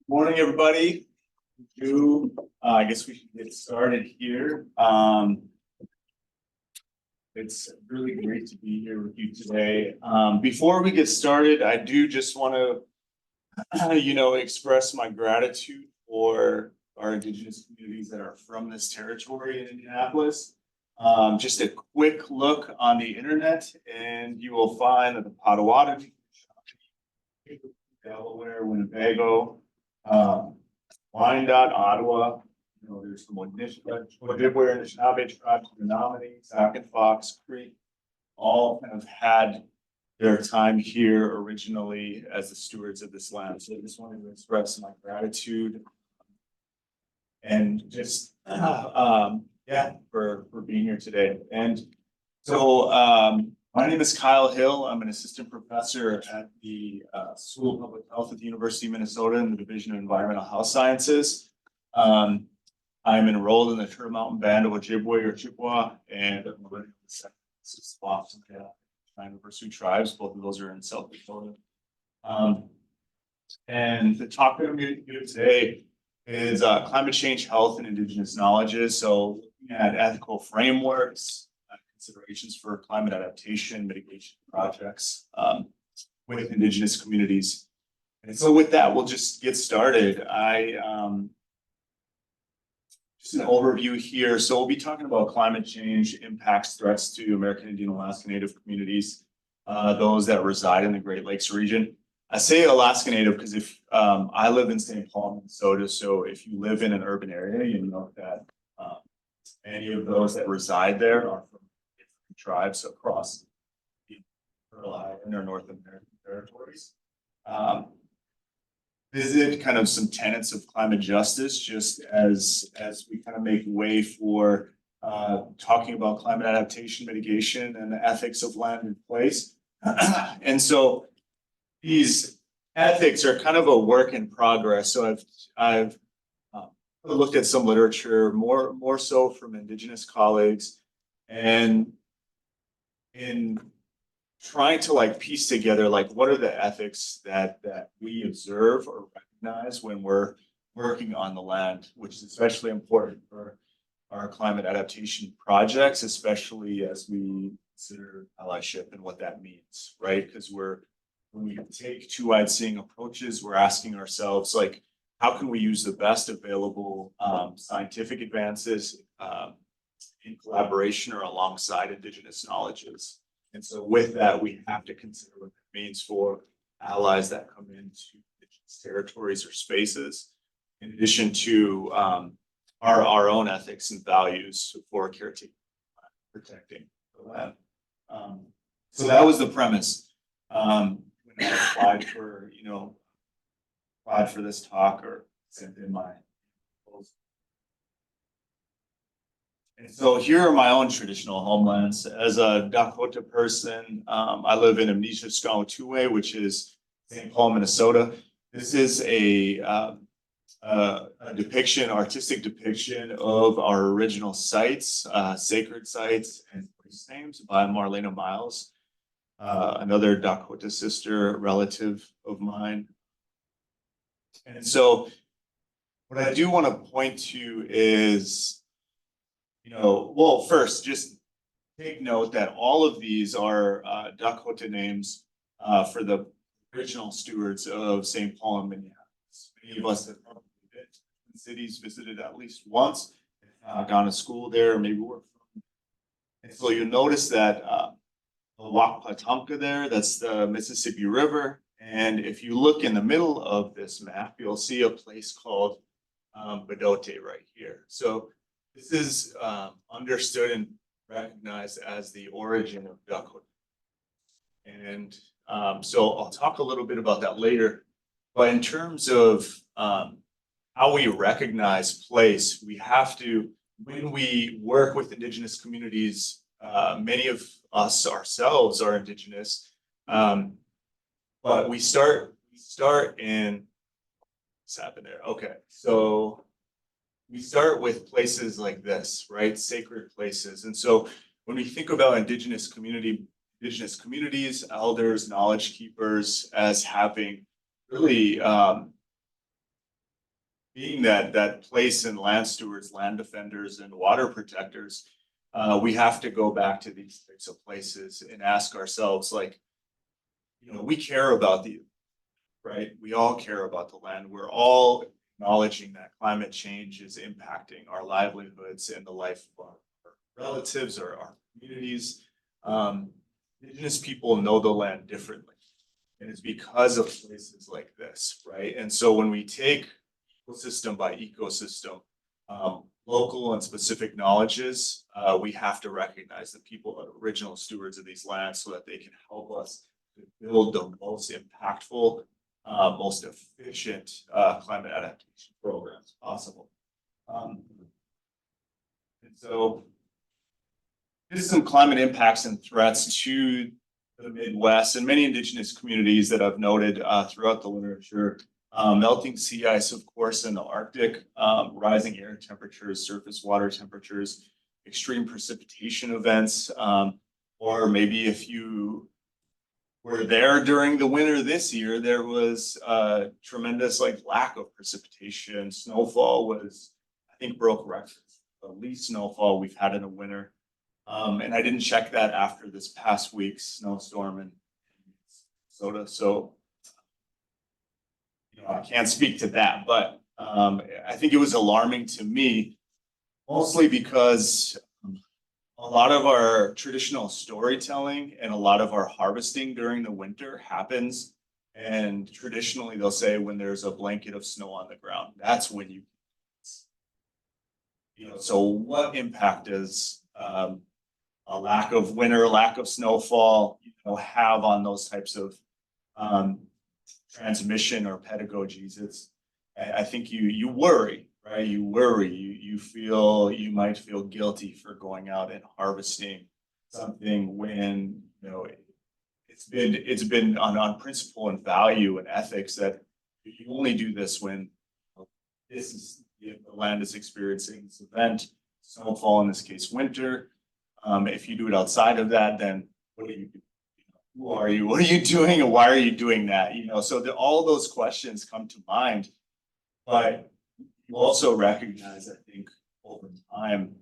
Morning, everybody. I guess we should get started here. It's really great to be here with you today. Before we get started, I do just want to, express my gratitude for our Indigenous communities that are from this territory in Indianapolis. Just a quick look on the internet, and you will find that the Potawatomi, Delaware, Winnebago, Wyandotte, Ottawa, there's some Ojibwe, Anishinaabe tribes, Menominee, Sac and Fox Creek, all kind of had their time here originally as the stewards of this land. So I just wanted to express my gratitude and just, for being here today. And so, my name is Kyle Hill. I'm an assistant professor at the School of Public Health at the University of Minnesota in the Division of Environmental Health Sciences. I'm enrolled in the Turtle Mountain Band of Ojibwe or Chippewa, and I'm learning the spots trying to pursue tribes. Both of those are in South Dakota. And the talk that I'm going to do today is climate change, health, and Indigenous knowledges. So looking at ethical frameworks, considerations for climate adaptation, mitigation projects with Indigenous communities. And so with that, we'll just get started. Just an overview here. So we'll be talking about climate change impacts, threats to American Indian, Alaska Native communities, those that reside in the Great Lakes region. I say Alaska Native because if I live in St. Paul, Minnesota, so if you live in an urban area, you know that any of those that reside there are from different tribes across the Island or North American territories. Visit kind of some tenets of climate justice, just as we kind of make way for talking about climate adaptation, mitigation, and the ethics of land in place. And so these ethics are kind of a work in progress. So I've looked at some literature, more so from Indigenous colleagues, and in trying to piece together what are the ethics that we observe or recognize when we're working on the land, which is especially important for our climate adaptation projects, especially as we consider allyship and what that means, right? Because when we take two-eyed seeing approaches, we're asking ourselves, how can we use the best available scientific advances in collaboration or alongside Indigenous knowledges? And so with that, we have to consider what that means for allies that come into Indigenous territories or spaces, in addition to our own ethics and values for caretaking, protecting the land. So that was the premise. When I applied for this talk or sent in my proposal. And so here are my own traditional homelands. As a Dakota person, I live in Amnesia-Skowatuwe, which is St. Paul, Minnesota. This is a artistic depiction of our original sites, sacred sites, and place names by Marlena Miles, another Dakota sister relative of mine. And so what I do want to point to is, first, just take note that all of these are Dakota names for the original stewards of St. Paul and Minneapolis. Many of us have probably been to the cities, visited at least once, gone to school there, maybe worked from. And so you'll notice that the Wakpatumka there, that's the Mississippi River. And if you look in the middle of this map, you'll see a place called Bedote right here. So this is understood and recognized as the origin of Dakota. And so I'll talk a little bit about that later. But in terms of how we recognize place, we have to, when we work with Indigenous communities, many of us ourselves are Indigenous, but we start in, what's happened there? Okay, so we start with places like this, right? Sacred places. And so when we think about Indigenous communities, elders, knowledge keepers as having really being that place in land stewards, land defenders, and water protectors, we have to go back to these types of places and ask ourselves, like, we care about the, right? We all care about the land. We're all acknowledging that climate change is impacting our livelihoods and the life of our relatives or our communities. Indigenous people know the land differently. And it's because of places like this, right? And so when we take ecosystem by ecosystem, local and specific knowledges, we have to recognize the people are original stewards of these lands so that they can help us to build the most impactful, most efficient climate adaptation programs possible. And so here's some climate impacts and threats to the Midwest and many Indigenous communities that I've noted throughout the literature. Melting sea ice, of course, in the Arctic, rising air temperatures, surface water temperatures, extreme precipitation events, or maybe if you were there during the winter this year, there was a tremendous lack of precipitation. Snowfall was, I think, broke records. The least snowfall we've had in a winter. And I didn't check that after this past week's snowstorm in Minnesota. So, I can't speak to that, but I think it was alarming to me, mostly because a lot of our traditional storytelling and a lot of our harvesting during the winter happens. And traditionally, they'll say when there's a blanket of snow on the ground, that's when so what impact does a lack of winter, lack of snowfall, have on those types of transmission or pedagogies? I think you worry, right? You worry, you might feel guilty for going out and harvesting something when, it's been on principle and value and ethics that you only do this when the land is experiencing this event, snowfall, in this case, winter. If you do it outside of that, then what do you do? Who are you? What are you doing? And why are you doing that? So all those questions come to mind, but you also recognize, I think, over time,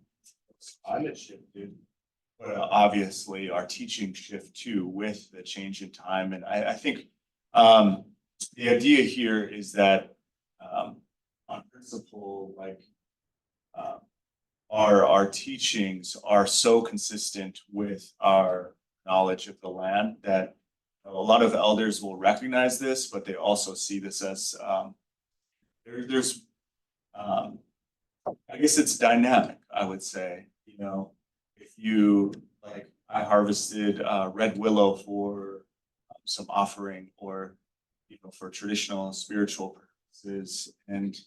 climate shifted, but obviously our teaching shift too with the change in time. And I think the idea here is that on principle, our teachings are so consistent with our knowledge of the land that a lot of elders will recognize this, but they also see this as there's I guess it's dynamic, I would say. If you I harvested red willow for some offering or for traditional and spiritual purposes, and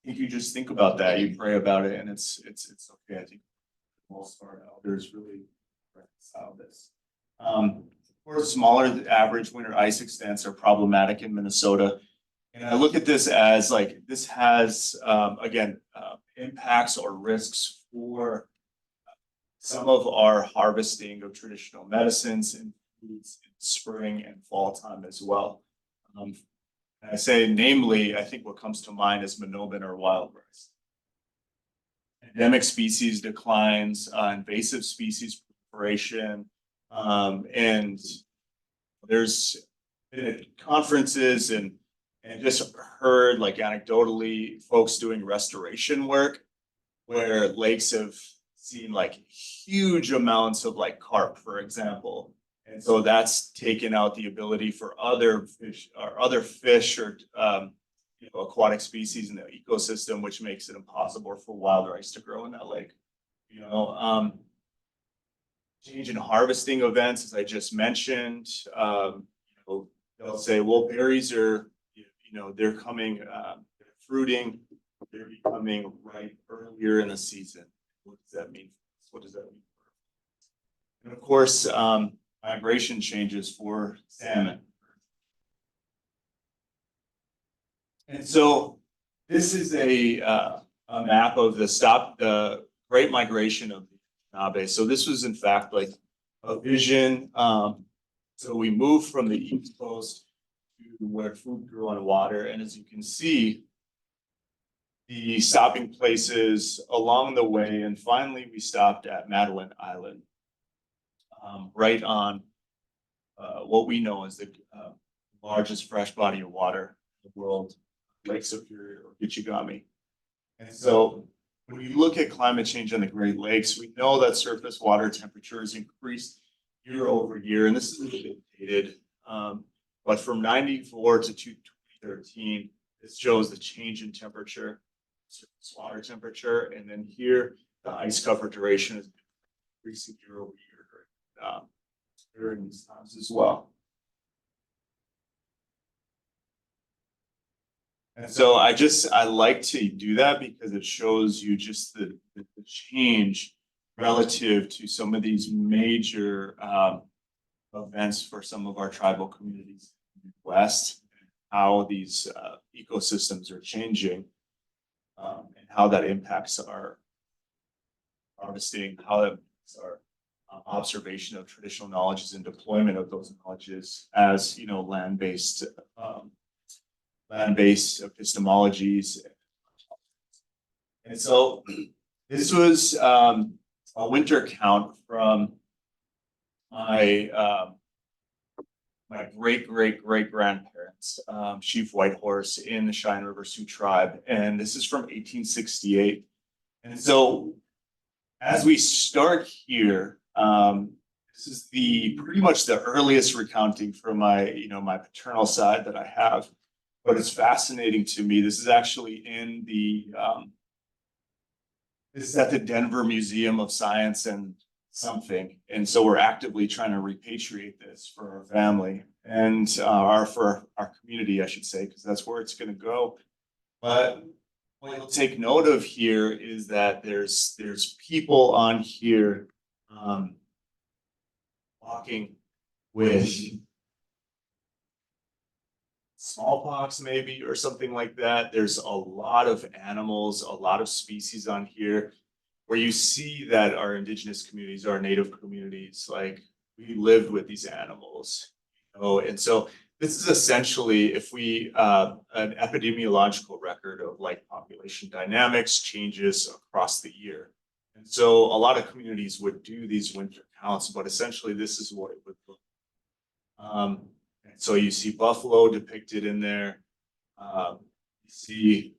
if you just think about that, you pray about it, and it's okay. I think most of our elders really reconcile this. Of course, smaller than average winter ice extents are problematic in Minnesota. And I look at this as this has, again, impacts or risks for some of our harvesting of traditional medicines and foods in spring and fall time as well. And I say, namely, I think what comes to mind is manobin or wild rice. Endemic species declines, invasive species proliferation, and there's been conferences and just heard anecdotally folks doing restoration work where lakes have seen huge amounts of carp, for example. And so that's taken out the ability for other fish or aquatic species in the ecosystem, which makes it impossible for wild rice to grow in that lake. Change in harvesting events, as I just mentioned, they'll say, well, berries are, they're coming, they're fruiting, they're becoming ripe earlier in the season. What does that mean? What does that mean? And of course, migration changes for salmon. And so this is a map of the Great Migration of the Anishinaabe. So this was in fact a vision. So we moved from the East Coast to where food grew on water. And as you can see, the stopping places along the way. And finally, we stopped at Madeline Island, right on what we know as the largest fresh body of water in the world, Lake Superior or Gichigami. And so when you look at climate change on the Great Lakes, we know that surface water temperature has increased year over year, and this is a bit dated, but from 94 to 2013, this shows the change in temperature, surface water temperature, and then here the ice cover duration is increasing year over year during these times as well. And so I like to do that because it shows you just the change relative to some of these major events for some of our tribal communities in the West, how these ecosystems are changing, and how that impacts our harvesting, how that impacts our observation of traditional knowledges and deployment of those knowledges as, land-based epistemologies. And so this was a winter count from my great grandparents, Chief Whitehorse in the Cheyenne River Sioux tribe, and this is from 1868. And so as we start here, this is pretty much the earliest recounting from my paternal side that I have. But it's fascinating to me. This is actually in this is at the Denver Museum of Science and something. And so we're actively trying to repatriate this for our family and for our community, I should say, because that's where it's going to go. But what you'll take note of here is that there's people on here walking with smallpox maybe or something like that. There's a lot of animals, a lot of species on here where you see that our indigenous communities, our native communities, like we lived with these animals, and so this is essentially if we an epidemiological record of like population dynamics changes across the year. And so a lot of communities would do these winter counts, but essentially this is what it would look like. So you see buffalo depicted in there. You see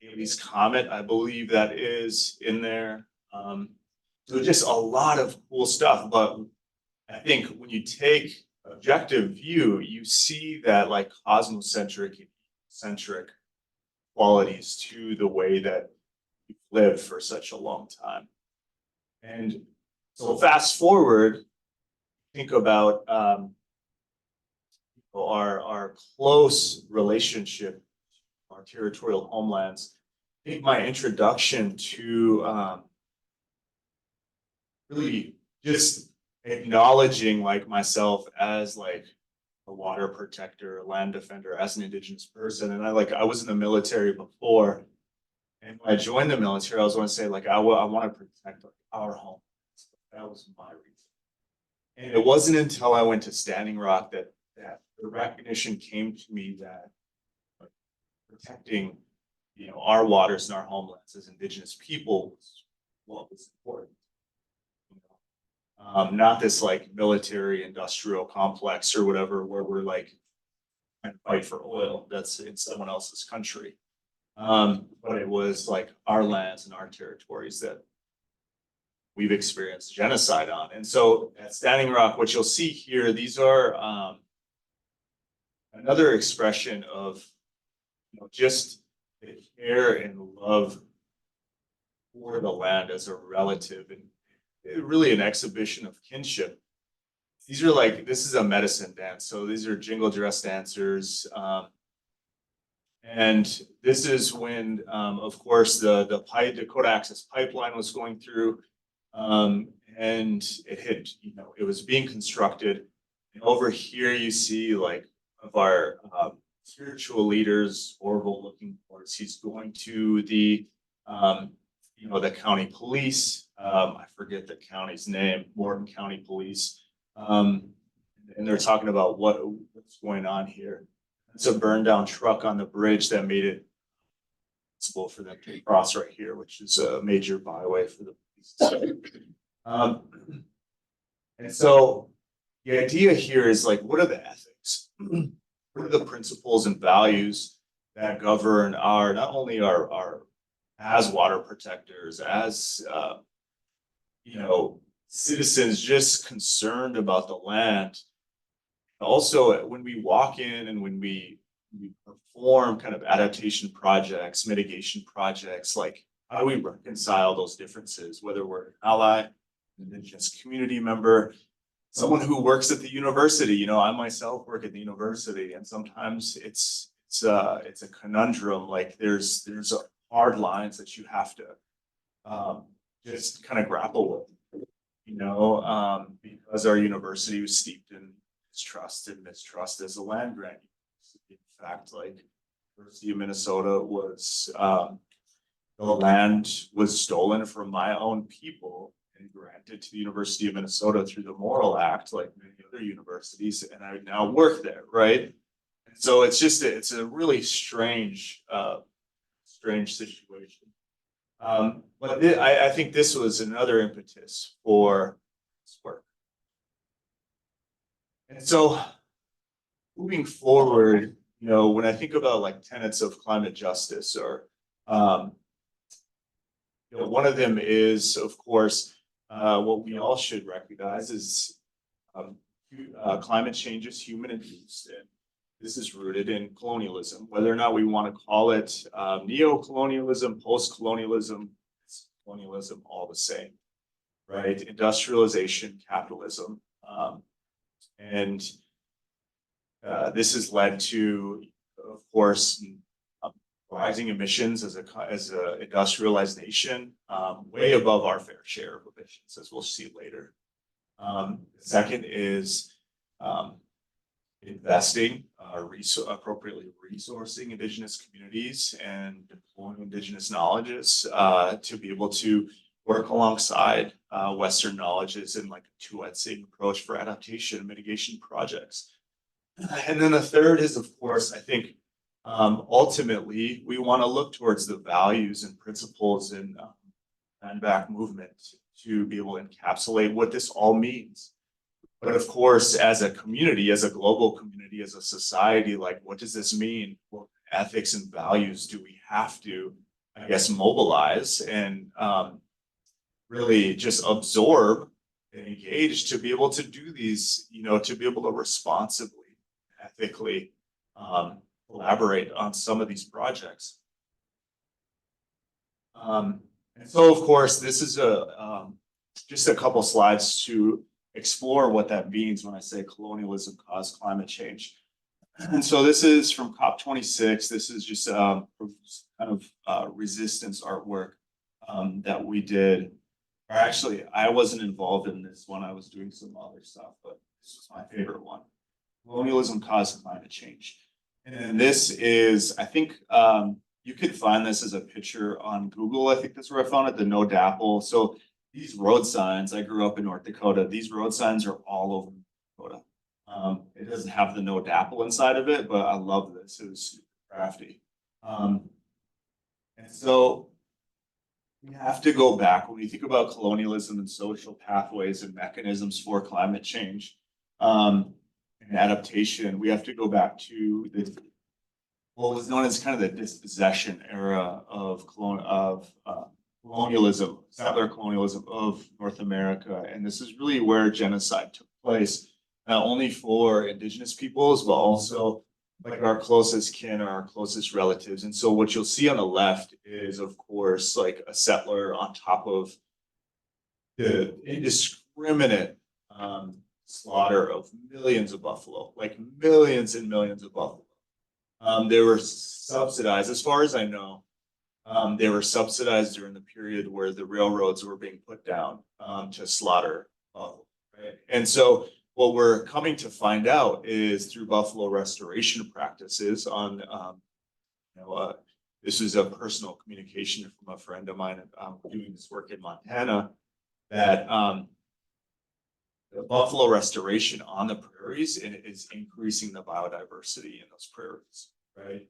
Halley's Comet, I believe that is in there. So just a lot of cool stuff. But I think when you take objective view, you see that like cosmocentric, centric qualities to the way that we've lived for such a long time. And so fast forward, think about our close relationship, our territorial homelands. I think my introduction to really just acknowledging like myself as like a water protector, a land defender, as an indigenous person. And I was in the military before. And when I joined the military, I was going to say like I want to protect our home. That was my reason. And it wasn't until I went to Standing Rock that the recognition came to me that protecting, our waters and our homelands as indigenous people was what was important. Not this like military industrial complex or whatever where we're like trying to fight for oil that's in someone else's country. But it was like our lands and our territories that we've experienced genocide on. And so at Standing Rock, what you'll see here, these are another expression of just the care and love for the land as a relative, and really an exhibition of kinship. This is a medicine dance. So these are jingle dress dancers. And this is when, of course, the Dakota Access Pipeline was going through, and it was being constructed. And over here, you see like of our spiritual leaders, Orville looking for us. He's going to the county police. I forget the county's name, Morton County Police. And they're talking about what's going on here. It's a burned down truck on the bridge that made it impossible for them to cross right here, which is a major byway for the police. And so the idea here is like, what are the ethics? What are the principles and values that govern our, not only our as water protectors, as citizens just concerned about the land. Also, when we walk in and when we perform kind of adaptation projects, mitigation projects, like how do we reconcile those differences, whether we're an ally, an Indigenous community member, someone who works at the university. I myself work at the university, and sometimes it's a conundrum. Like there's hard lines that you have to just kind of grapple with, because our university was steeped in mistrust as a land grant. In fact, like University of Minnesota was the land was stolen from my own people and granted to the University of Minnesota through the Morrill Act, like many other universities, and I now work there, right? And so it's a really strange situation. But I think this was another impetus for this work. And so moving forward, when I think about like tenets of climate justice, or one of them is, of course, what we all should recognize is climate change is human induced, and this is rooted in colonialism. Whether or not we want to call it neo-colonialism, post-colonialism, colonialism, all the same, right? Industrialization, capitalism, and this has led to, of course, rising emissions as a industrialized nation, way above our fair share of emissions, as we'll see later. The second is investing, appropriately resourcing Indigenous communities and deploying Indigenous knowledges to be able to work alongside Western knowledges in like a two-edged approach for adaptation and mitigation projects. And then the third is, of course, I think ultimately we want to look towards the values and principles in land back movement to be able to encapsulate what this all means. But of course, as a community, as a global community, as a society, like what does this mean? What ethics and values do we have to, I guess, mobilize and really just absorb and engage to be able to do these, to be able to responsibly, ethically collaborate on some of these projects. And so, of course, this is just a couple slides to explore what that means when I say colonialism caused climate change. And so this is from COP26. This is just kind of resistance artwork that we did. Or actually, I wasn't involved in this one. I was doing some other stuff, but this was my favorite one. Colonialism caused climate change. And this is, I think, you could find this as a picture on Google. I think that's where I found it, the No Dapple. So these road signs, I grew up in North Dakota. These road signs are all over North Dakota. It doesn't have the No Dapple inside of it, but I love this. It was super crafty. And so we have to go back when we think about colonialism and social pathways and mechanisms for climate change and adaptation. We have to go back to what was known as kind of the dispossession era of colonialism, settler colonialism of North America. And this is really where genocide took place, not only for Indigenous peoples, but also like our closest kin or our closest relatives. And so what you'll see on the left is, of course, like a settler on top of the indiscriminate slaughter of millions of buffalo, like millions and millions of buffalo. They were subsidized, as far as I know, they were subsidized during the period where the railroads were being put down to slaughter buffalo. Right? And so what we're coming to find out is through buffalo restoration practices on, this is a personal communication from a friend of mine doing this work in Montana, that the buffalo restoration on the prairies is increasing the biodiversity in those prairies, right?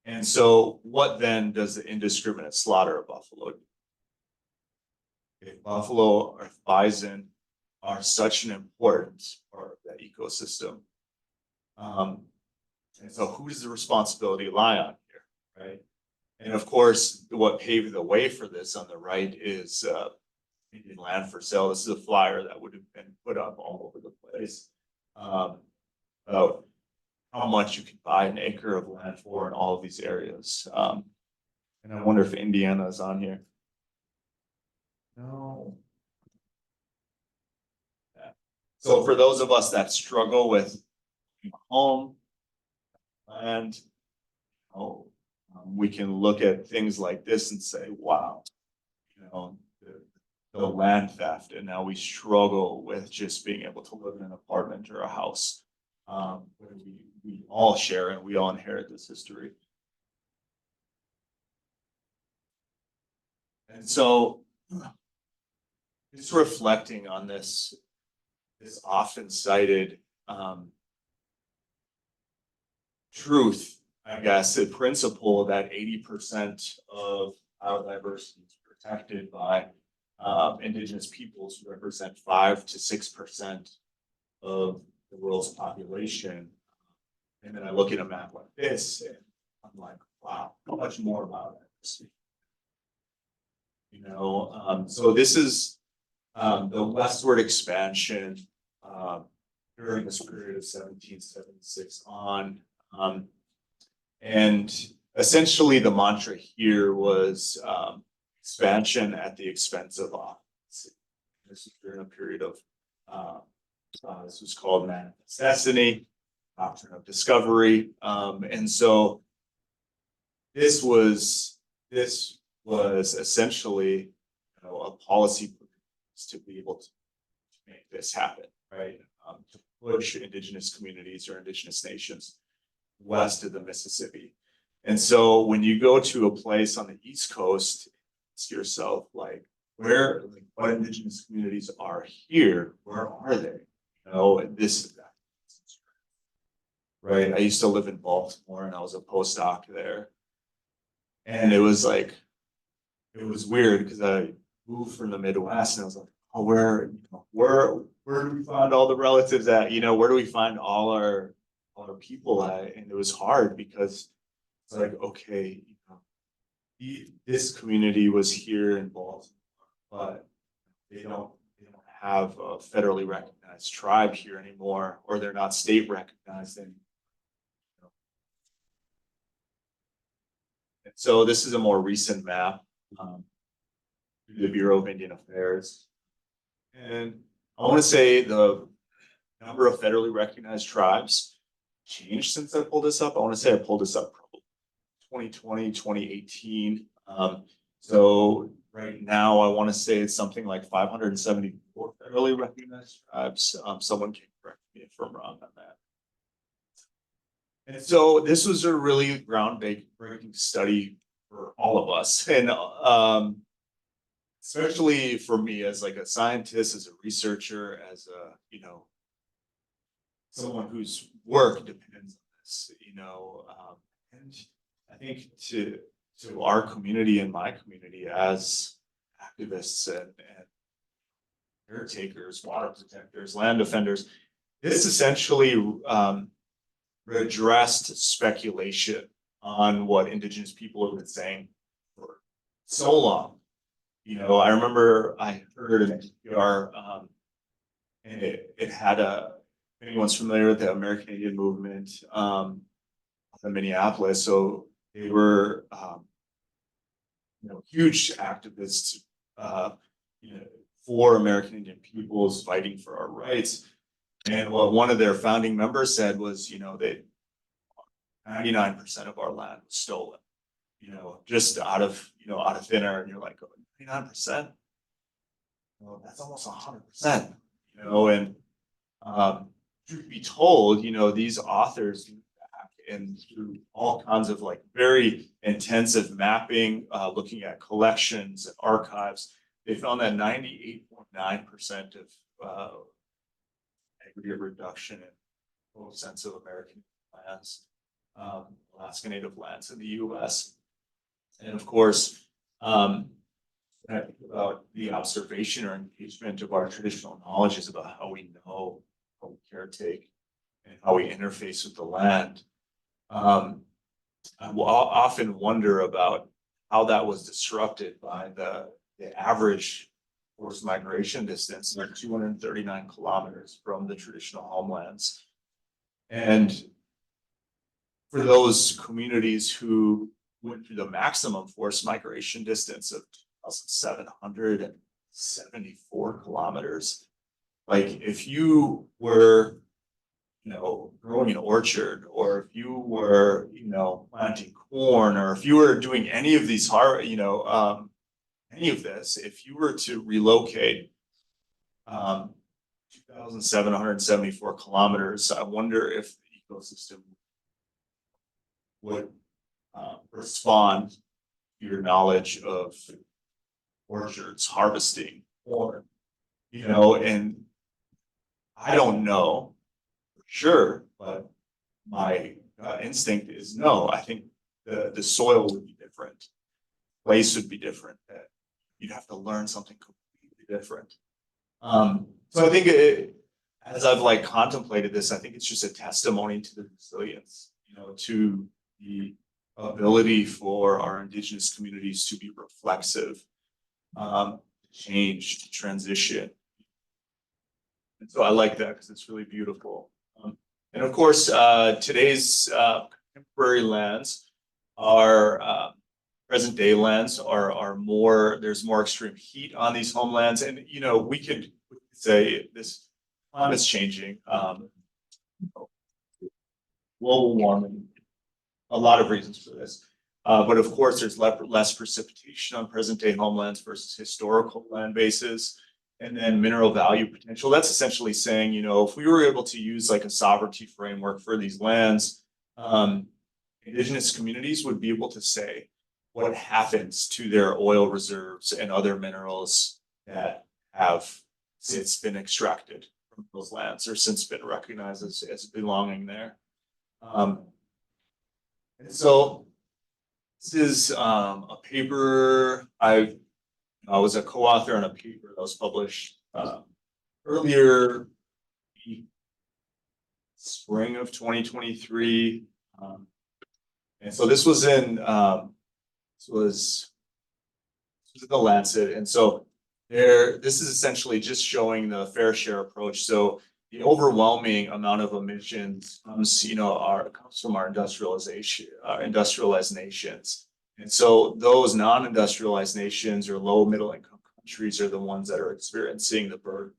And so what then does the indiscriminate slaughter of buffalo do? If buffalo or bison are such an important part of that ecosystem, and so who does the responsibility lie on here, right? And of course, what paved the way for this on the right is Indian land for sale. This is a flyer that would have been put up all over the place about how much you can buy an acre of land for in all of these areas. And I wonder if Indiana is on here. No. Yeah. So for those of us that struggle with home, land, we can look at things like this and say, wow, the land theft, and now we struggle with just being able to live in an apartment or a house. We all share and we all inherit this history. And so just reflecting on this often cited truth, I guess, the principle that 80% of biodiversity is protected by Indigenous peoples, who represent 5 to 6% of the world's population. And then I look at a map like this and I'm like, wow, how much more about this? So this is the westward expansion during this period of 1776 on. And essentially the mantra here was expansion at the expense of occupancy. This is during a period of, this was called manifest destiny, doctrine of discovery. And so this was essentially a policy to be able to make this happen, right? To push Indigenous communities or Indigenous nations west of the Mississippi. And so when you go to a place on the East Coast, ask yourself, like, what Indigenous communities are here? Where are they? This is that. Right. I used to live in Baltimore and I was a postdoc there. And it was weird because I moved from the Midwest and I was like, oh, where do we find all the relatives at? Where do we find all our people at? And it was hard because it's like, okay, this community was here in Baltimore, but they don't have a federally recognized tribe here anymore, or they're not state recognized anymore. And so this is a more recent map through the Bureau of Indian Affairs. And I want to say the number of federally recognized tribes changed since I pulled this up. I want to say I pulled this up probably 2020, 2018. So right now, I want to say it's something like 574 federally recognized tribes. Someone can correct me if I'm wrong on that. And so this was a really groundbreaking study for all of us, and especially for me as like a scientist, as a researcher, as a someone whose work depends on this. And I think to our community and my community as activists and caretakers, water protectors, land defenders, this essentially redressed speculation on what Indigenous people have been saying for so long. I remember I heard an NPR, and it had if anyone's familiar with the American Indian movement in Minneapolis, so they were huge activists for American Indian peoples fighting for our rights. And what one of their founding members said was, that 99% of our land was stolen, just out of thin air. And you're like, 99%? Well, that's almost 100%, and truth be told, these authors and through all kinds of like very intensive mapping, looking at collections and archives, they found that 98.9% of aggregate reduction in total sense of American lands Alaska Native lands in the US. And of course, when I think about the observation or engagement of our traditional knowledge about how we know, how we caretake, and how we interface with the land. I will often wonder about how that was disrupted by the average forced migration distance, like 239 kilometers from the traditional homelands. And for those communities who went through the maximum forced migration distance of 2,774 kilometers, like if you were, growing an orchard, or if you were, planting corn, or if you were doing any of these any of this, if you were to relocate 2,774 kilometers, I wonder if the ecosystem would respond to your knowledge of orchards, harvesting corn, and I don't know for sure, but my instinct is no. I think the soil would be different, place would be different. That you'd have to learn something completely different. So I think as I've contemplated this, I think it's just a testimony to the resilience, to the ability for our Indigenous communities to be reflexive, change, to transition. And so I like that because it's really beautiful. And of course, today's contemporary lands are present day lands are more, there's more extreme heat on these homelands. And, we could say this climate's changing, global warming, a lot of reasons for this. But of course, there's less precipitation on present day homelands versus historical land bases. And then mineral value potential. That's essentially saying, if we were able to use a sovereignty framework for these lands, Indigenous communities would be able to say what happens to their oil reserves and other minerals that have since been extracted from those lands or since been recognized as belonging there. And so this is a paper I was a co-author on a paper that was published earlier spring of 2023. And so this was in the Lancet. And so this is essentially just showing the fair share approach. So the overwhelming amount of emissions comes from our industrialized nations. And so those non-industrialized nations or low middle income countries are the ones that are experiencing the burden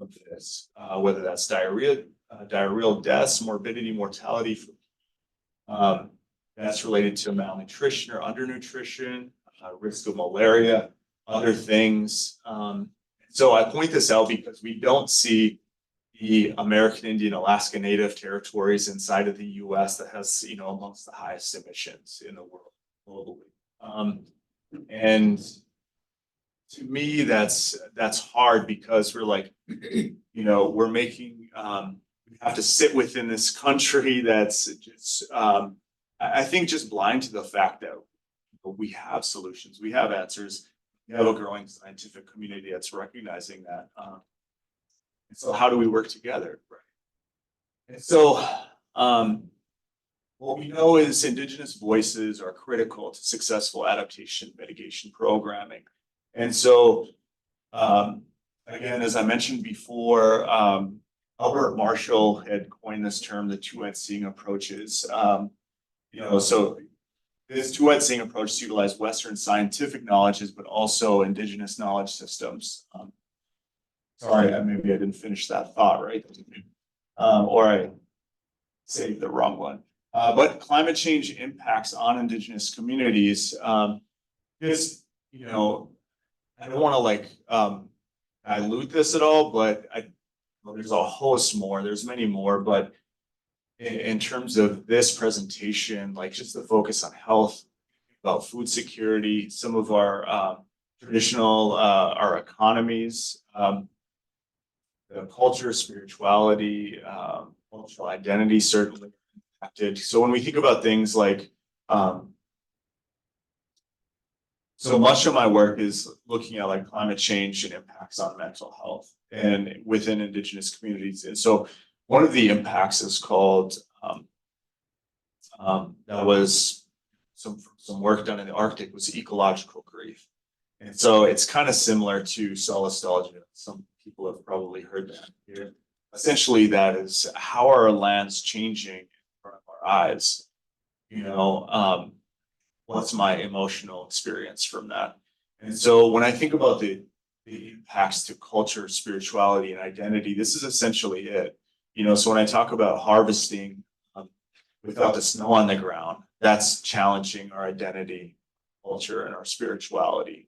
of this, whether that's diarrheal deaths, morbidity, mortality, that's related to malnutrition or undernutrition, risk of malaria, other things. So I point this out because we don't see the American Indian Alaska Native territories inside of the US that has, amongst the highest emissions in the world globally. And to me, that's hard because we're we're making, we have to sit within this country that's just, I think just blind to the fact that we have solutions, we have answers, we have a growing scientific community that's recognizing that. And so how do we work together? Right. And so, what we know is Indigenous voices are critical to successful adaptation mitigation programming. And so, again, as I mentioned before, Albert Marshall had coined this term, the two-at-seeing approaches. So this two-at-seeing approach to utilize Western scientific knowledges, but also Indigenous knowledge systems. Sorry, maybe I didn't finish that thought, right? Or I saved the wrong one. But climate change impacts on Indigenous communities. I don't want to dilute this at all, but there's a host more. There's many more, but in terms of this presentation, just the focus on health, about food security, some of our traditional our economies, the culture, spirituality, cultural identity, certainly. impacted. So when we think about things like, so much of my work is looking at like climate change and impacts on mental health and within Indigenous communities. And so one of the impacts is called, that was some work done in the Arctic, was ecological grief. And so it's kind of similar to solastalgia. Some people have probably heard that here. Essentially, that is how are our lands changing in front of our eyes? You know, what's my emotional experience from that? And so when I think about the impacts to culture, spirituality, and identity, this is essentially it. You know, so when I talk about harvesting without the snow on the ground, that's challenging our identity, culture, and our spirituality,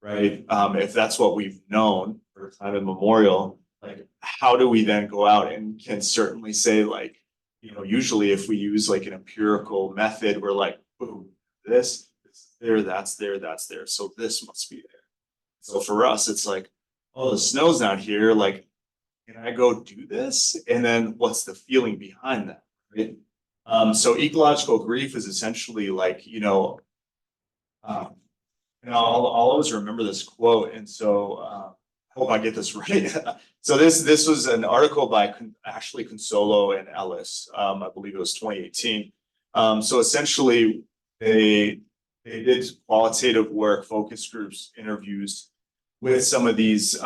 right? If that's what we've known for time immemorial, like how do we then go out and can certainly say like, you know, usually if we use like an empirical method, we're like, boom, this is there, that's there, that's there. So this must be there. So for us, it's like, oh, the snow's not here. Like, can I go do this? And then what's the feeling behind that, right? So ecological grief is essentially like, um, I'll always remember this quote. And so I hope I get this right. So this was an article by Ashley Consolo and Ellis. I believe it was 2018. So essentially they did qualitative work, focus groups, interviews with some of these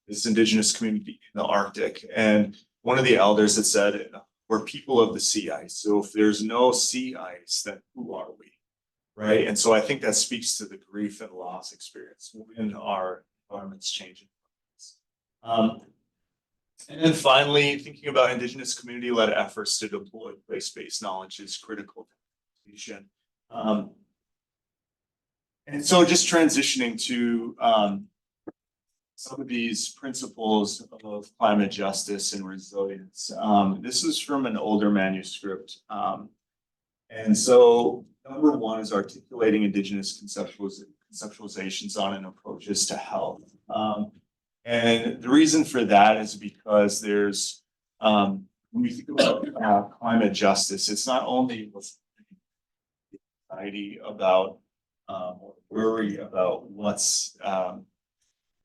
this indigenous community in the Arctic. And one of the elders had said, we're people of the sea ice. So if there's no sea ice, then who are we? Right. And so I think that speaks to the grief and loss experience when our environment's changing. And then finally, thinking about Indigenous community-led efforts to deploy place-based knowledge is critical to education. And so just transitioning to some of these principles of climate justice and resilience. This is from an older manuscript. And so number one is articulating Indigenous conceptualizations on and approaches to health. And the reason for that is because there's, when we think about climate justice, it's not only what's anxiety about or worry about what's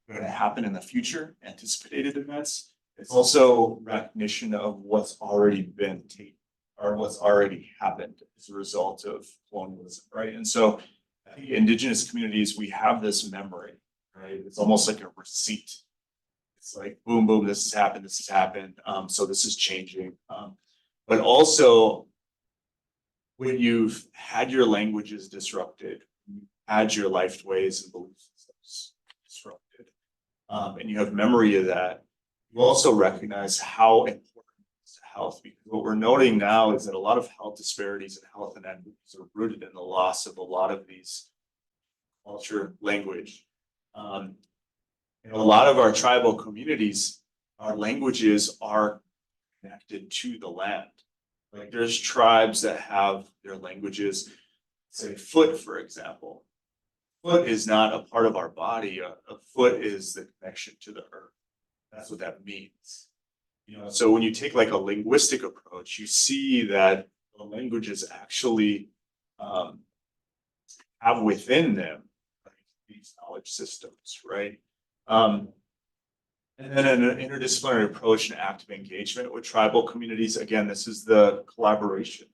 going to happen in the future, anticipated events. It's also recognition of what's already been taken or what's already happened as a result of colonialism, right? And so I think Indigenous communities, we have this memory, right? It's almost like a receipt. It's like, boom, boom, this has happened, this has happened. So this is changing. But also, when you've had your languages disrupted, had your life ways and belief systems disrupted, and you have memory of that, you also recognize how important it is to health. Because what we're noting now is that a lot of health disparities and health inequities are rooted in the loss of a lot of these culture, language. In a lot of our tribal communities, our languages are connected to the land. Like there's tribes that have their languages, say foot, for example. Foot is not a part of our body. A foot is the connection to the earth. That's what that means. So when you take like a linguistic approach, you see that the languages actually have within them like, these knowledge systems, right? And then an interdisciplinary approach and active engagement with tribal communities. Again, this is the collaboration.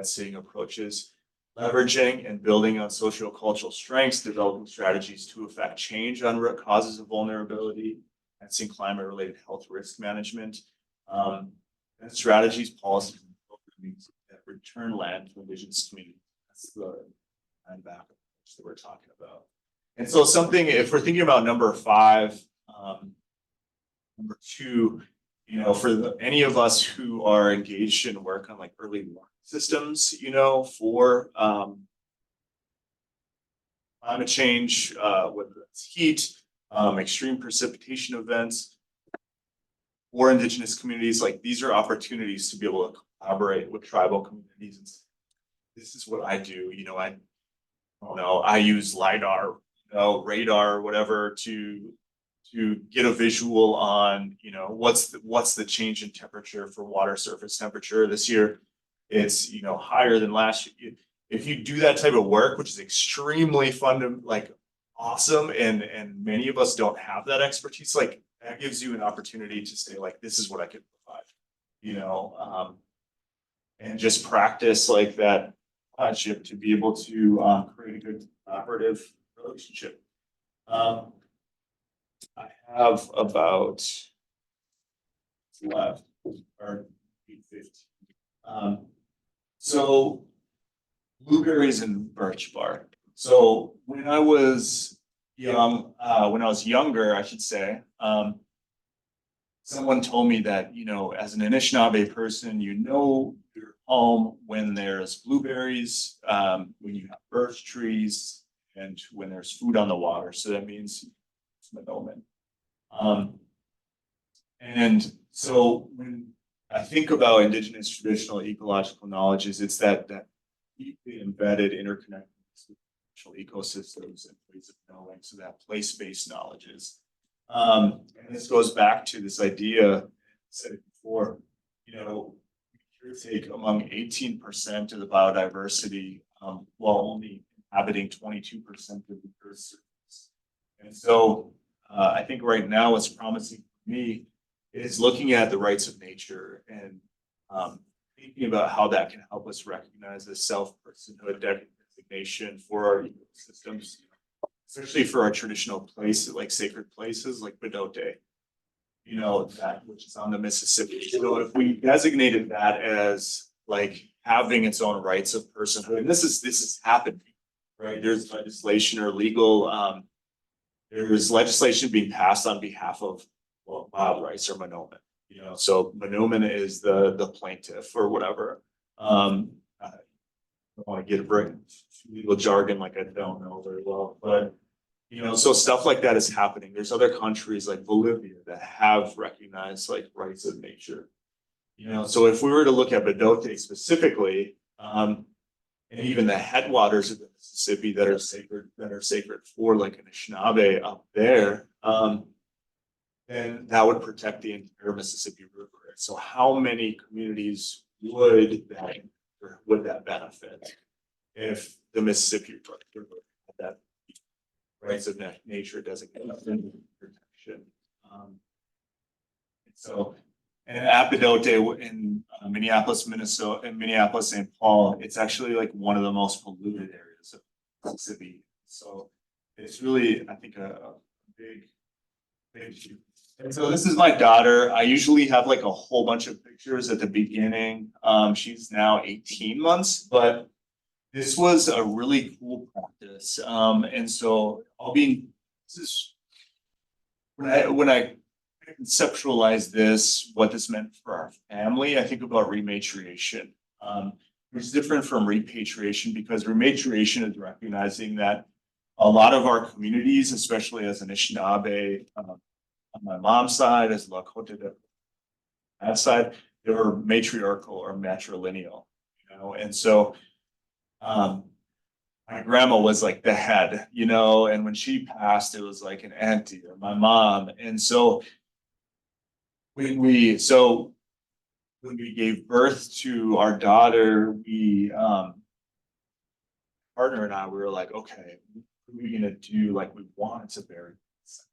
Seeing approaches, leveraging and building on sociocultural strengths, developing strategies to affect change on root causes of vulnerability, and seeing climate-related health risk management, and strategies, policies, and programs that return land to Indigenous communities. That's the land back approach that we're talking about. And so something, if we're thinking about number 5, number 2, for any of us who are engaged in work on like early warning systems, for climate change, whether it's heat, extreme precipitation events, or Indigenous communities, like these are opportunities to be able to collaborate with tribal communities. And this is what I do. I don't know, I use LiDAR, radar, whatever, to to get a visual on, you know, what's the change in temperature for water surface temperature this year. It's, you know, higher than last year. If you do that type of work, which is extremely fun to like awesome, and many of us don't have that expertise, like that gives you an opportunity to say like, this is what I can provide, you know, and just practice like that partnership to be able to create a good collaborative relationship. I have about left or 8:15. So blueberries and birch bark. So when I was younger, I should say, someone told me that, you know, as an Anishinaabe person, you know your home when there's blueberries, when you have birch trees, and when there's food on the water. So that means it's Monoman. And so when I think about Indigenous traditional ecological knowledges, it's that deeply embedded, interconnected with ecosystems and ways of knowing. So that place-based knowledges. And this goes back to this idea, I said it before, you know, we take among 18% of the biodiversity, while only inhabiting 22% of the Earth's surface. And so I think right now what's promising for me is looking at the rights of nature and thinking about how that can help us recognize the self-personhood designation for our ecosystems, especially for our traditional places, like sacred places like Bedote, you know, that which is on the Mississippi. So if we designated that as like having its own rights of personhood, and this is happening, right? There's legislation or legal, there's legislation being passed on behalf of wild rights or Monoman. You know, so Monoman is the plaintiff or whatever. I don't want to get it legal jargon like I don't know very well, but you know, so stuff like that is happening. There's other countries like Bolivia that have recognized like rights of nature. You know, so if we were to look at Bedote specifically, and even the headwaters of the Mississippi that are sacred for like an Anishinaabe up there, then that would protect the entire Mississippi River. So how many communities would that benefit if the Mississippi River had that rights of nature designation protection? So, and at Bedote in Minneapolis, Minnesota, and Minneapolis, St. Paul, it's actually like one of the most polluted areas of Mississippi. So it's really, I think, a big issue. And so this is my daughter. I usually have like a whole bunch of pictures at the beginning. She's now 18 months, but this was a really cool practice. And so this is when I conceptualize this, what this meant for our family, I think about rematriation. Which is different from repatriation, because rematriation is recognizing that a lot of our communities, especially as Anishinaabe, on my mom's side, as Lakota, that side, they were matriarchal or matrilineal, you know, and so my grandma was like the head, you know, and when she passed, it was like an auntie or my mom. And so when we gave birth to our daughter, partner and I, we were like, okay, what are we gonna do? Like, we wanted to bury this.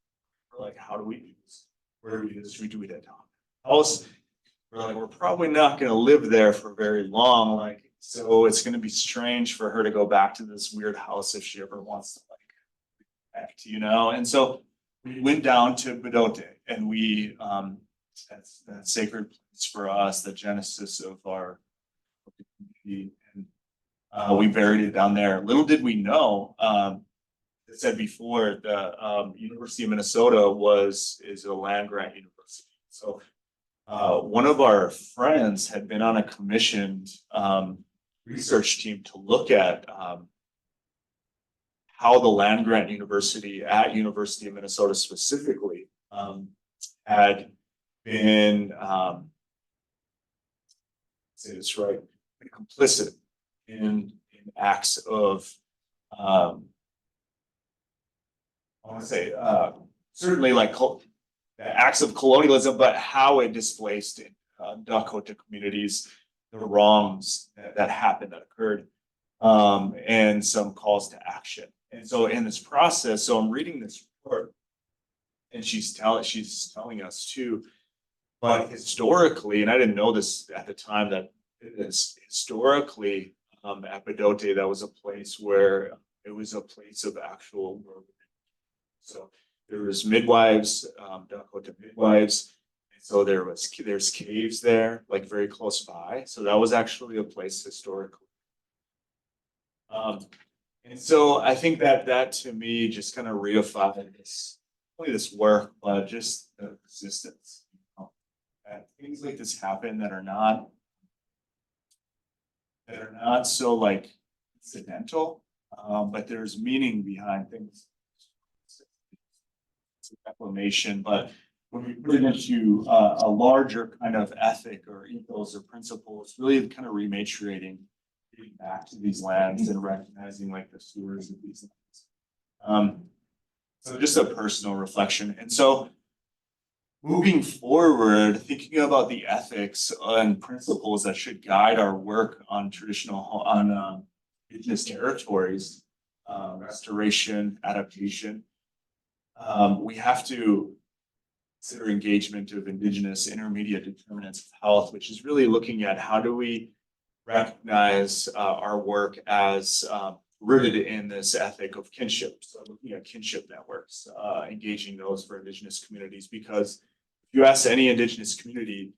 We're like, how do we do this? Where do we do this? We do it at house. We're like, we're probably not gonna live there for very long. Like, so it's gonna be strange for her to go back to this weird house if she ever wants to like act, you know? And so we went down to Bedote, and we that's that sacred place for us, the genesis of our community. And we buried it down there. Little did we know, I said before, the University of Minnesota is a land grant university. So one of our friends had been on a commissioned research team to look at how the land grant university at University of Minnesota specifically had been, say this right, complicit in acts of, I want to say, certainly like the acts of colonialism, but how it displaced Dakota communities, the wrongs that happened, that occurred, and some calls to action. And so in this process, so I'm reading this report, and she's telling us too, but historically, and I didn't know this at the time, that historically, Epidote, that was a place where it was a place of actual work. So there was midwives, Dakota midwives. And so there's caves there, like very close by. So that was actually a place historically. And so I think that to me just kind of reified this work, but just the resistance. Things like this happen that are not so like incidental, but there's meaning behind things. It's a reclamation, but when we put it into a larger kind of ethic or ethos or principle, it's really kind of rematriating, getting back to these lands and recognizing like the stewards of these lands. So just a personal reflection. And so moving forward, thinking about the ethics and principles that should guide our work on Indigenous territories, restoration, adaptation, we have to consider engagement of Indigenous intermediate determinants of health, which is really looking at how do we recognize our work as rooted in this ethic of kinship. So looking at kinship networks, engaging those for Indigenous communities, because if you ask any Indigenous community,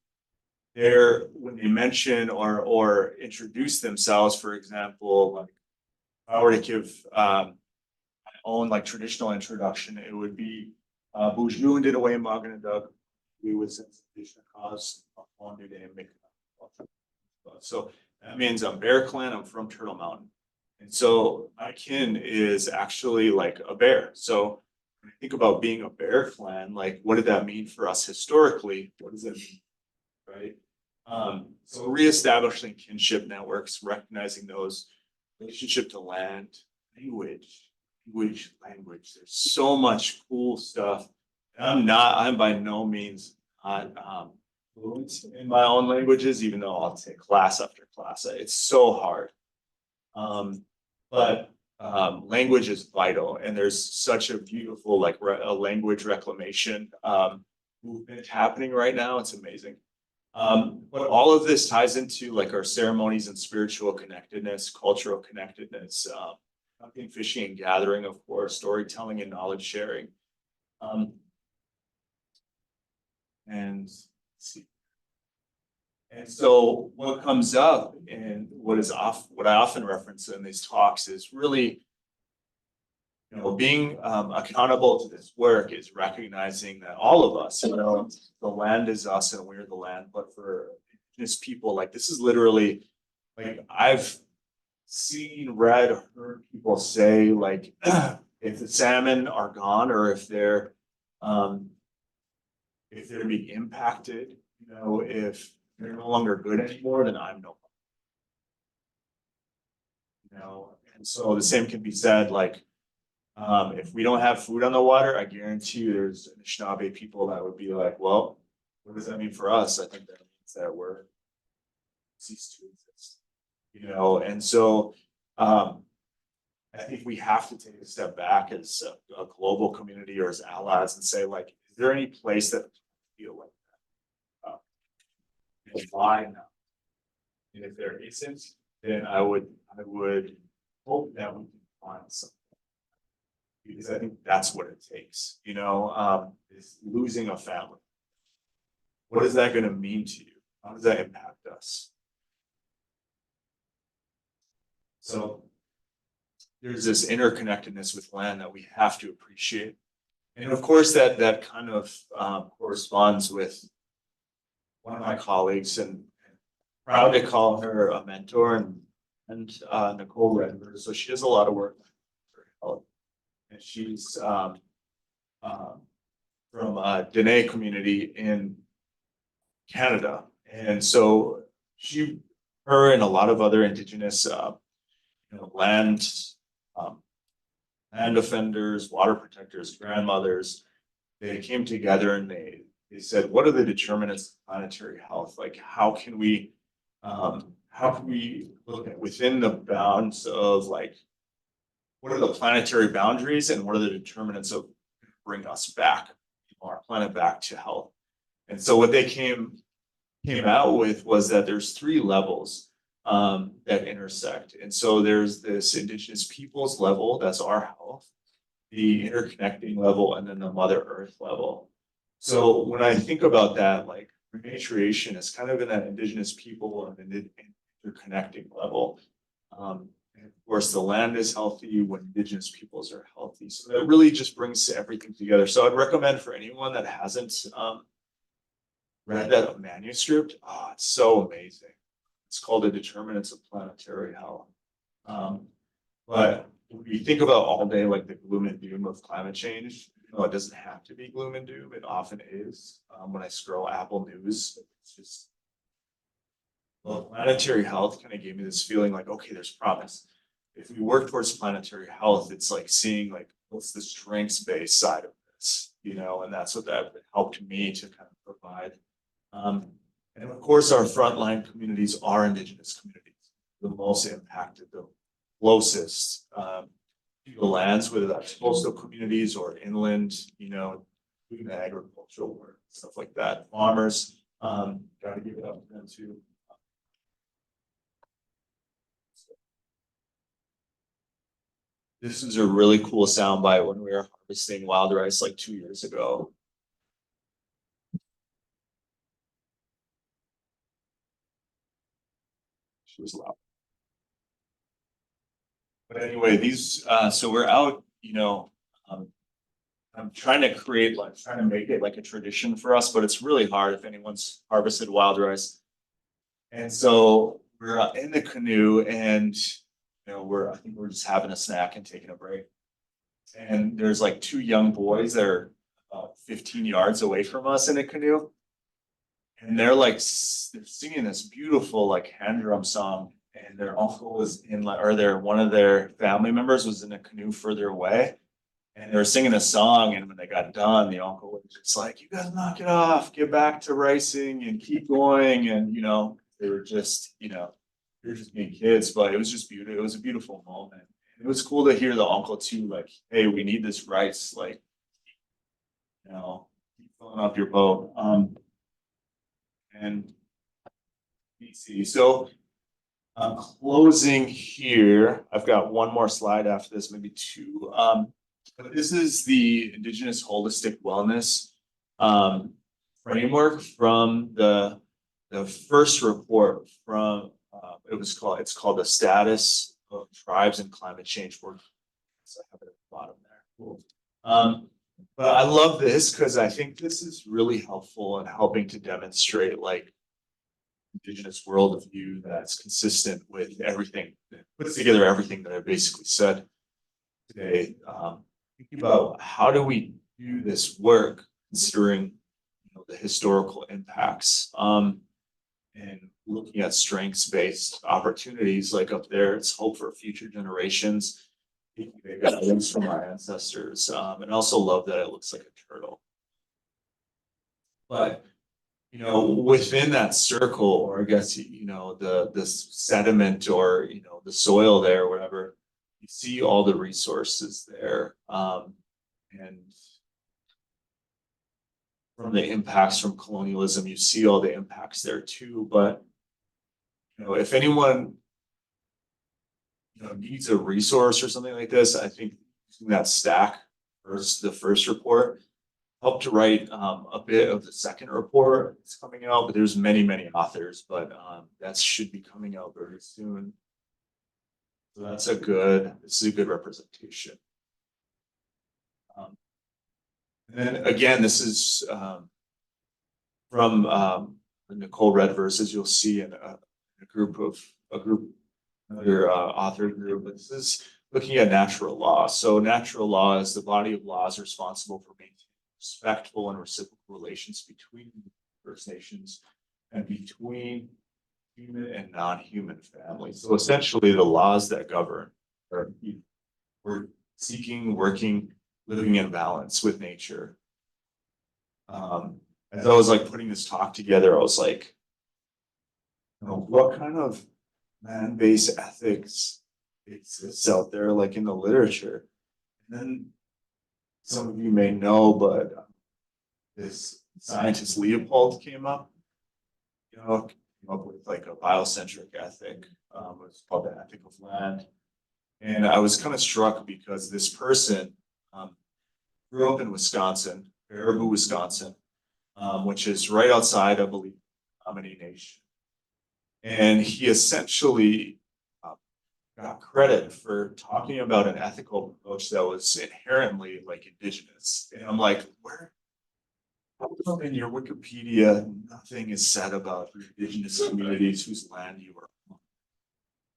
when they mention or introduce themselves, for example, like if I were to give my own like traditional introduction, it would be Boujou and Didaway Maganadug, we would sensation cause so that means I'm Bear Clan, I'm from Turtle Mountain. And so my kin is actually like a bear. So when I think about being a bear clan, like what did that mean for us historically? What does that mean? Right. So reestablishing kinship networks, recognizing those, relationship to land, language. There's so much cool stuff. I'm by no means not fluent in my own languages, even though I'll take class after class. It's so hard. But language is vital, and there's such a beautiful like a language reclamation movement happening right now. It's amazing. But all of this ties into like our ceremonies and spiritual connectedness, cultural connectedness, hunting, fishing, and gathering, of course, storytelling and knowledge sharing. And let's see. And so what comes up and what I often reference in these talks is really, being accountable to this work is recognizing that all of us, the land is us and we're the land. But for Indigenous people, like this is literally, like I've seen, read, heard people say, like if the salmon are gone or if they're being impacted, if they're no longer good anymore, then I'm no longer. And so the same can be said, like, if we don't have food on the water, I guarantee you there's Anishinaabe people that would be like, well, what does that mean for us? I think that means that we're ceased to exist, and so I think we have to take a step back as a global community or as allies and say, like, is there any place that feel like that? And why not? And if there isn't, then I would hope that we can find something. Because I think that's what it takes, is losing a family. What is that going to mean to you? How does that impact us? So there's this interconnectedness with land that we have to appreciate. And of course, that kind of corresponds with one of my colleagues, and proud to call her a mentor, and Nicole Redberg. So she does a lot of work for health. And she's from a Dene community in Canada. And so her and a lot of other Indigenous land defenders, water protectors, grandmothers, they came together and they said, what are the determinants of planetary health? Like, how can we look at within the bounds of like, what are the planetary boundaries and what are the determinants of bring us back, our planet back to health? And so what they came out with was that there's three levels that intersect. And so there's this Indigenous Peoples level, that's our health, the interconnecting level, and then the Mother Earth level. So when I think about that, like rematriation is kind of in that Indigenous people and interconnecting level. And of course, the land is healthy when Indigenous peoples are healthy. So that really just brings everything together. So I'd recommend for anyone that hasn't read that manuscript, oh, it's so amazing. It's called The Determinants of Planetary Health. But when you think about all day, like the gloom and doom of climate change, you know, it doesn't have to be gloom and doom. It often is. When I scroll Apple News, it's just, well, planetary health kind of gave me this feeling like, okay, there's promise. If we work towards planetary health, it's like seeing like, what's the strengths-based side of this, you know, and that's what that helped me to kind of provide. And of course, our frontline communities are Indigenous communities, the most impacted, the closest to the lands, whether that's coastal communities or inland, you know, doing the agricultural work, stuff like that. Farmers, got to give it up to them too. This is a really cool soundbite when we were harvesting wild rice like 2 years ago. She was loud. But anyway, these, so we're out, you know, I'm trying to create, like, trying to make it like a tradition for us, but it's really hard if anyone's harvested wild rice. And so we're in the canoe and, you know, I think we're just having a snack and taking a break. And there's like two young boys that are about 15 yards away from us in a canoe. And they're like, they're singing this beautiful like hand drum song. And their uncle was in like, or one of their family members was in a canoe further away. And they were singing a song. And when they got done, the uncle was just like, you guys knock it off, get back to racing and keep going. And, you know, they were just, you know, they're just being kids, but it was just beautiful. It was a beautiful moment. It was cool to hear the uncle too, like, hey, we need this rice, like, you know, keep filling up your boat. And let's see, so I'm closing here. I've got one more slide after this, maybe two. But this is the Indigenous Holistic Wellness framework from the first report from it's called the Status of Tribes and Climate Change Work. So I have it at the bottom there. Cool. But I love this because I think this is really helpful in helping to demonstrate like Indigenous worldview that's consistent with everything, that puts together everything that I basically said today. Thinking about how do we do this work considering, you know, the historical impacts, and looking at strengths-based opportunities like up there, it's hope for future generations. They've got things from our ancestors, and also love that it looks like a turtle. But you know, within that circle, or I guess you know, the sediment or you know the soil there, whatever, you see all the resources there, and from the impacts from colonialism, you see all the impacts there too. But you know, if anyone needs a resource or something like this, I think that stack first, the first report, helped to write a bit of the second report. It's coming out, but there's many authors, but that should be coming out very soon. So this is a good representation. And then again, this is from the Nicole Red verses you'll see in a group, another author group. But this is looking at natural law. So natural law is the body of laws responsible for maintaining respectful and reciprocal relations between First Nations and between human and non-human families. So essentially the laws that govern are we're seeking, working, living in balance with nature. as I was like putting this talk together, I was like, you know, what kind of land-based ethics exists out there, like in the literature? And then some of you may know, but this scientist Leopold came up, came up with like a biocentric ethic. It's called the ethic of land. And I was kind of struck because this person grew up in Wisconsin, Baraboo, Wisconsin, which is right outside, I believe, Menominee Nation. And he essentially got credit for talking about an ethical approach that was inherently like indigenous. And I'm like, where in your Wikipedia, nothing is said about indigenous communities whose land you are on.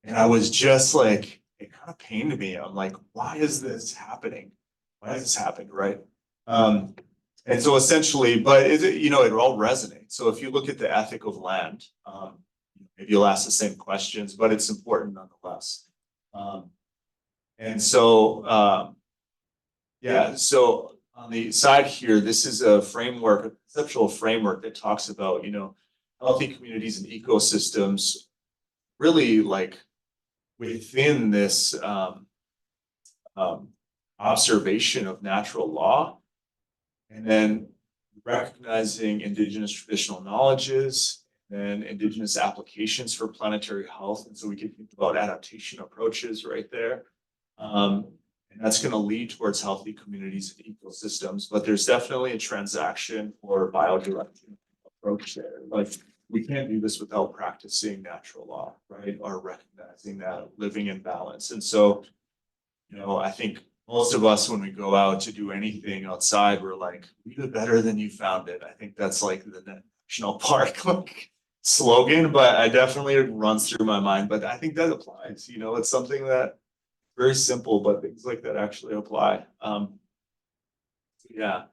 And I was just like, it kind of pained me. I'm like, why is this happening? Why is this happening, right? And so essentially, but it all resonates. So if you look at the ethic of land, maybe you'll ask the same questions, but it's important nonetheless. And so, yeah, so on the side here, this is a framework, a conceptual framework that talks about, healthy communities and ecosystems really like within this observation of natural law, and then recognizing indigenous traditional knowledges and indigenous applications for planetary health. And so we can think about adaptation approaches right there. And that's going to lead towards healthy communities and ecosystems, but there's definitely a transaction or biodirectional approach there. Like we can't do this without practicing natural law, right? Or recognizing that living in balance. And so, I think most of us, when we go out to do anything outside, we're like, leave it better than you found it. I think that's like the national park like slogan, but I definitely it runs through my mind. But I think that applies, it's something that very simple, but things like that actually apply. Yeah.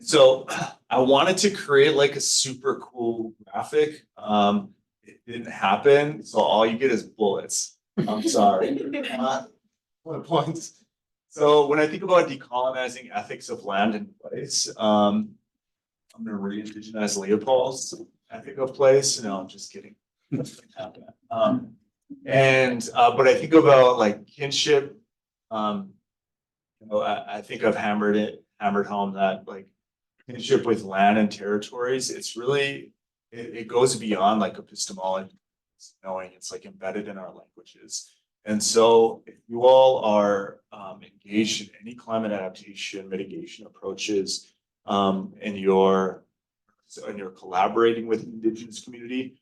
So I wanted to create like a super cool graphic. It didn't happen. So all you get is bullets. I'm sorry. Points. So when I think about decolonizing ethics of land and place, I'm going to re-indigenize Leopold's ethic of place. No, I'm just kidding. But I think about like kinship. I think I've hammered home that like kinship with land and territories. It's really it goes beyond like epistemology, knowing it's like embedded in our languages. And so if you all are engaged in any climate adaptation mitigation approaches, and you're collaborating with the Indigenous community,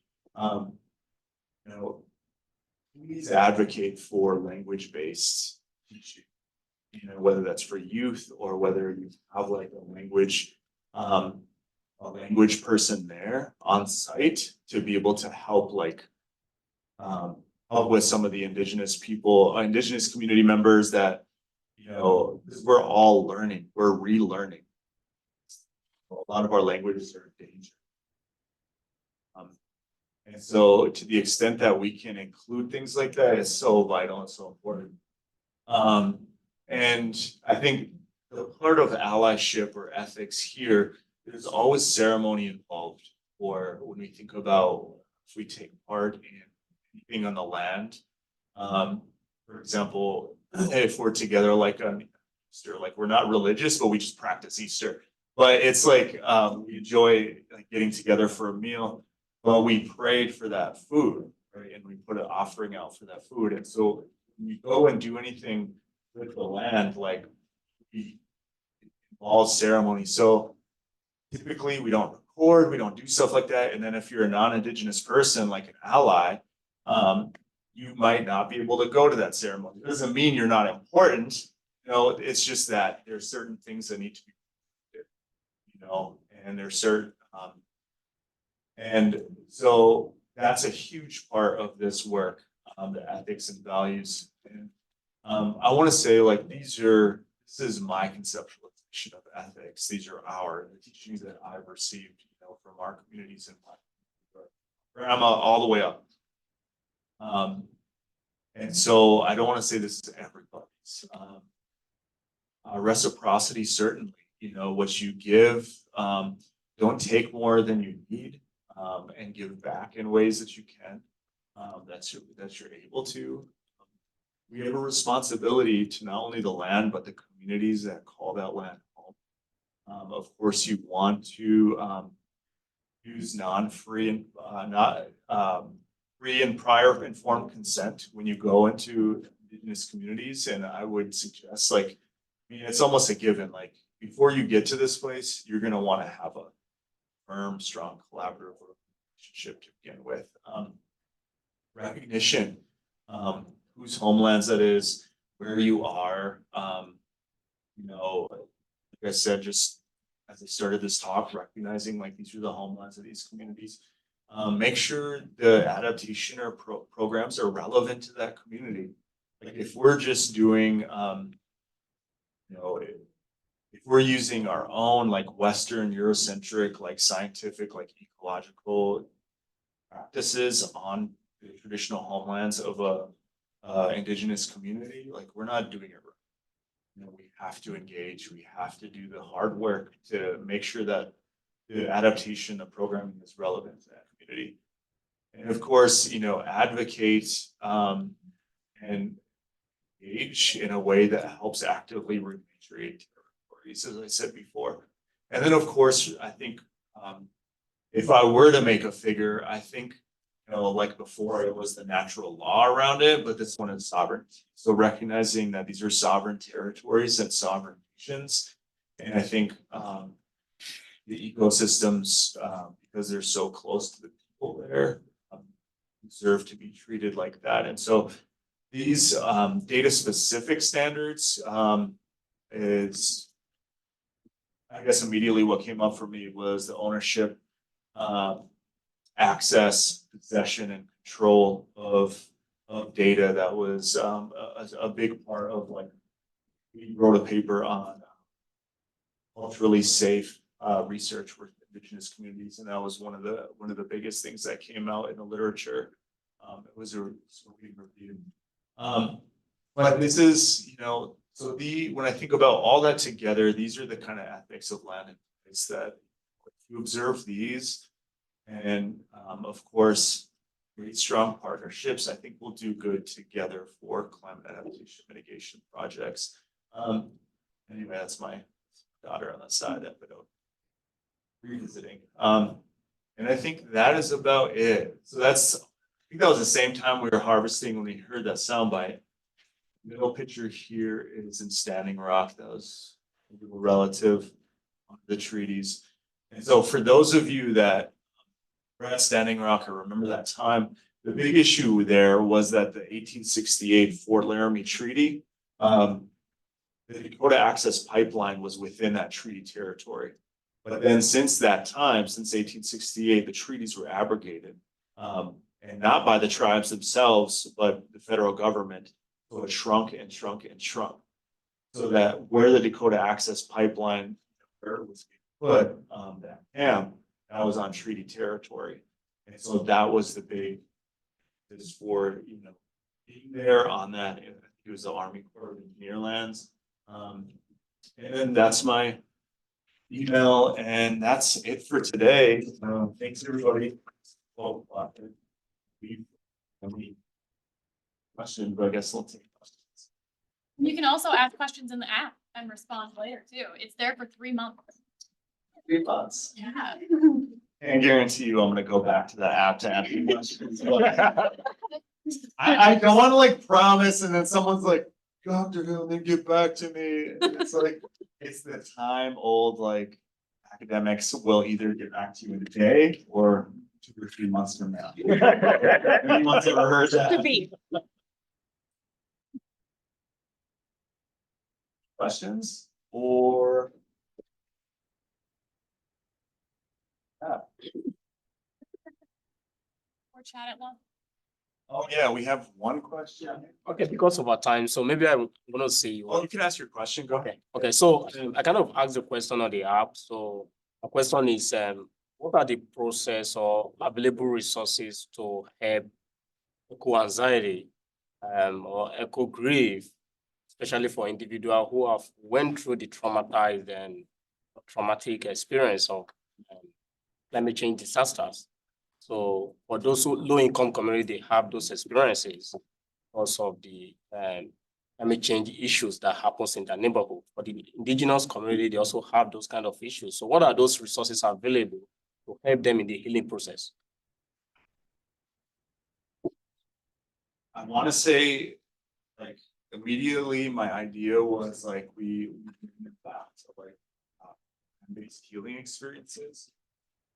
please advocate for language-based teaching. Whether that's for youth or whether you have like a language person there on site to be able to help help with some of the indigenous community members that, we're all learning, we're relearning. A lot of our languages are in danger. And so to the extent that we can include things like that is so vital and so important. And I think the part of allyship or ethics here, there's always ceremony involved, or when we think about if we take part in anything on the land. For example, if we're together like on Easter, like we're not religious, but we just practice Easter. But it's like we enjoy like getting together for a meal. Well, we prayed for that food, right? And we put an offering out for that food. And so when you go and do anything with the land, like we involve ceremony. So typically we don't record, we don't do stuff like that. And then if you're a non-Indigenous person, like an ally, you might not be able to go to that ceremony. It doesn't mean you're not important. It's just that there's certain things that need to be, and there's certain, and so that's a huge part of this work, the ethics and values. And I want to say like this is my conceptualization of ethics. These are the teachings that I've received, from our communities in grandma all the way up. And so I don't want to say this to everybody's reciprocity, certainly. what you give. Don't take more than you need, and give back in ways that you can, that you're able to. We have a responsibility to not only the land, but the communities that call that land home. Of course, you want to use non-free and not free and prior informed consent when you go into Indigenous communities. And I would suggest, like, I mean, it's almost a given. Like, before you get to this place, you're going to want to have a firm, strong, collaborative relationship to begin with. Recognition, whose homelands that is, where you are. Like I said, just as I started this talk, recognizing like these are the homelands of these communities. Make sure the adaptation or programs are relevant to that community. Like if we're just doing, if we're using our own like Western Eurocentric, like scientific, like ecological practices on the traditional homelands of a Indigenous community, like we're not doing it right. We have to engage, we have to do the hard work to make sure that the adaptation, the programming is relevant to that community. And of course, advocate and engage in a way that helps actively repatriate territories, as I said before. And then of course, I think if I were to make a figure, I think like before, it was the natural law around it, but this one is sovereignty. So recognizing that these are sovereign territories and sovereign nations. And I think the ecosystems, because they're so close to the people there, deserve to be treated like that. And so these data specific standards is, I guess immediately what came up for me was the ownership, access, possession, and control of data. That was a big part of, like, we wrote a paper on culturally safe research for Indigenous communities, and that was one of the biggest things that came out in the literature. It was a reading review. But this is, so when I think about all that together, these are the kind of ethics of land and place that if you observe these, and of course, create strong partnerships, I think we'll do good together for climate adaptation mitigation projects. Anyway, that's my daughter on the side that we're revisiting. And I think that is about it. So I think that was the same time we were harvesting when we heard that soundbite. Middle picture here is in Standing Rock. That was a little relative on the treaties. And so for those of you that were at Standing Rock or remember that time, the big issue there was that the 1868 Fort Laramie Treaty, the Dakota Access Pipeline was within that treaty territory. But then since that time, since 1868, the treaties were abrogated, and not by the tribes themselves, but the federal government. So it shrunk and shrunk and shrunk. So that where the Dakota Access Pipeline, where it was put, that camp, that was on treaty territory. And so that was the big, is for, being there on that. It was the Army Corps of Engineer lands. And then that's my email, and that's it for today. Thanks everybody. Well, question, but I guess we'll take questions. You can also ask questions in the app and respond later too. It's there for 3 months. 3 months. Yeah. And guarantee you I'm gonna go back to the app to ask you questions. I don't want to like promise and then someone's like, Dr. Hill, then get back to me. It's like, it's the time old, like, academics will either get back to you in a day or 2 or 3 months from now. Anyone's ever heard that? Could be. Questions or Or chat at lunch. oh yeah, we have one question. Okay, because of our time, so maybe I want to see. Well, you can ask your question. Go ahead. Okay, so I kind of asked the question on the app. So the question is, what are the process or available resources to help eco-anxiety or eco-grief, especially for individuals who have went through the traumatized and traumatic experience of climate change disasters. So for those low-income community, they have those experiences because of the climate change issues that happens in their neighborhood. For the indigenous community, they also have those kind of issues. So what are those resources available to help them in the healing process? I want to say, like, immediately my idea was like we went back to like based healing experiences,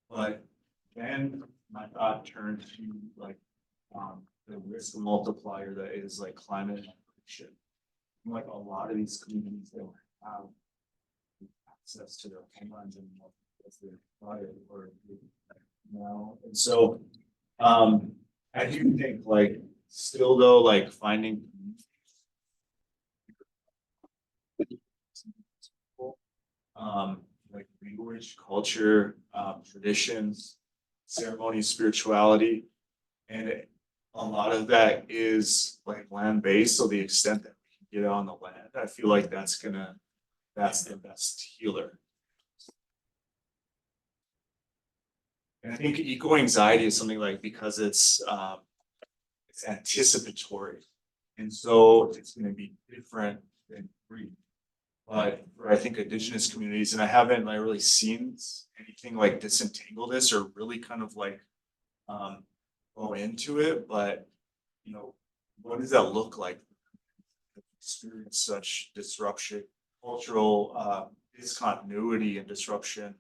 but then my thought turned to like the risk multiplier that is like climate adaptation. Like a lot of these communities don't have access to their homelands anymore because they're flooded or now, and so I do think like still though like finding like language, culture, traditions, ceremony, spirituality, and a lot of that is like land-based. So the extent that we can get on the land, I feel like that's the best healer. And I think eco-anxiety is something like because it's anticipatory, and so it's going to be different than grief. But for I think indigenous communities, and I haven't like really seen anything like disentangle this or really kind of like go into it, but you know, what does that look like? Experience such disruption, cultural discontinuity and disruption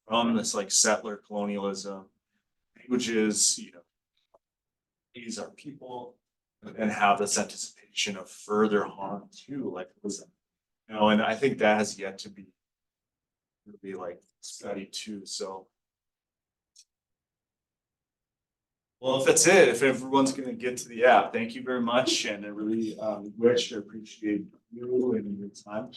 from this like settler colonialism, languages, you know, these are people, but then have this anticipation of further harm too, like you know, and I think that has yet to be really like studied too. So, well, if that's it, if everyone's going to get to the app, thank you very much, and I really wish to appreciate you and your time.